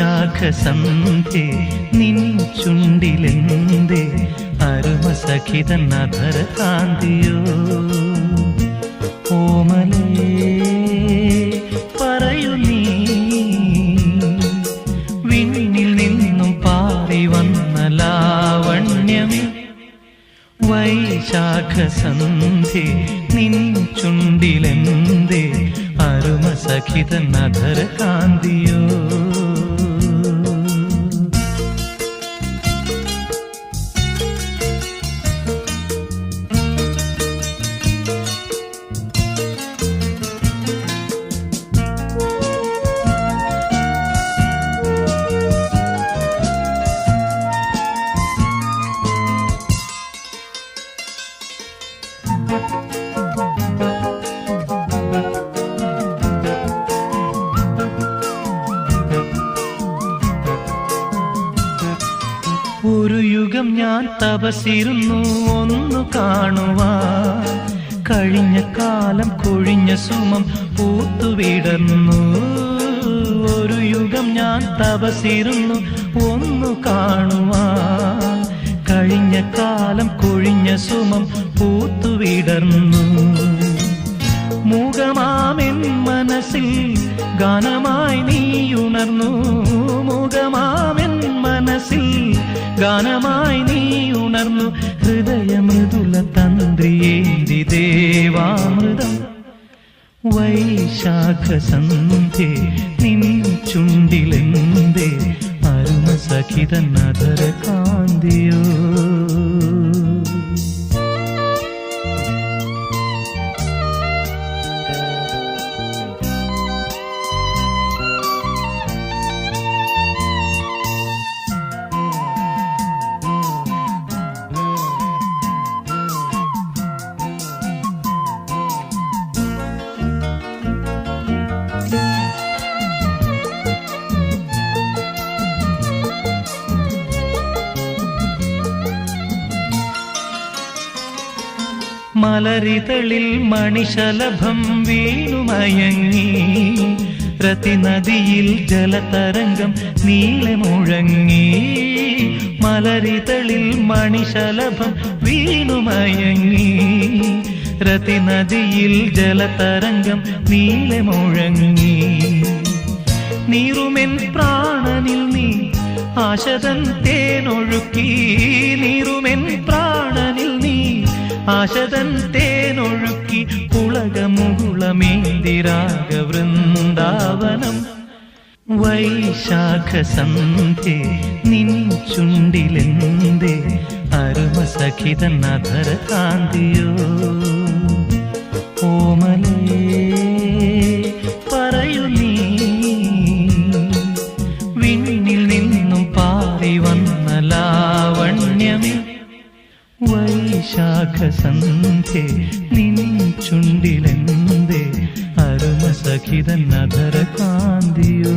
വൈശാഖസന്ധ്യേ നിൻ ചുണ്ടിലെന്തേ അരുമസഖിതൻ അധരകാന്തിയോ ഓമലേ പറയൂ നീ വിണ്ണിൽ നിന്നും പാറി വന്ന ലാവണ്യമേ വൈശാഖസന്ധ്യേ നിൻ ചുണ്ടിലെന്തേ അരുമസഖിതൻ അധരകാന്തിയോ ഒരു യുഗം ഞാൻ തപസിരുന്നു ഒന്നു കാണുവാൻ കഴിഞ്ഞ കാലം കൊഴിഞ്ഞ സുമം പൂത്തുവിടർന്നു ഒരു യുഗം ഞാൻ തപസിരുന്നു ഒന്നു കാണുവാൻ കഴിഞ്ഞ കാലം കൊഴിഞ്ഞ സുമം പൂത്തുവിടർന്നു മൂകമാമെൻ മനസ്സിൽ ഗാനമായി നീ ഉണർന്നു മൂകമാമെൻ മനസ്സിൽ ഗാനമായി നീ ഉണർന്നു ഹൃദയമൃദുല തന്ത്രിയേന്തി ദേവാമൃതം വൈശാഖസന്ധ്യേ നിൻ ചുണ്ടിലെന്തേ അരുമസഖിതൻ അധരകാന്തിയോ മലരിതളിൽ മണിശലഭം വീണുമയങ്ങി രതിനദിയിൽ ജലതരംഗം നീളെ മുഴങ്ങി മലരിതളിൽ മണിശലഭം വീണുമയങ്ങി രതിനദിയിൽ ജലതരംഗം നീളെ മുഴങ്ങി നീറുമെൻ പ്രാണനിൽ നീ ആശതൻ തേനൊഴുക്കി നീറുമെൻ പ്രാണനിൽ നീ ആശതൻ തേനൊഴുക്കി പുളകമുകുളമേന്തിരാഗ വൃന്ദാവനം വൈശാഖസന്ധ്യേ നിൻ ചുണ്ടിലെന്തേ അരുമസഖിതൻ അധരകാന്തിയോ ഓമലേ പറയൂ നീ വിണ്ണിൽ നിന്നും പാറി വന്ന ലാവണ്യമേ വൈശാഖസന്ധ്യേ നിൻ ചുണ്ടിലെന്തേ അരുമസഖിതൻ അധരകാന്തിയോ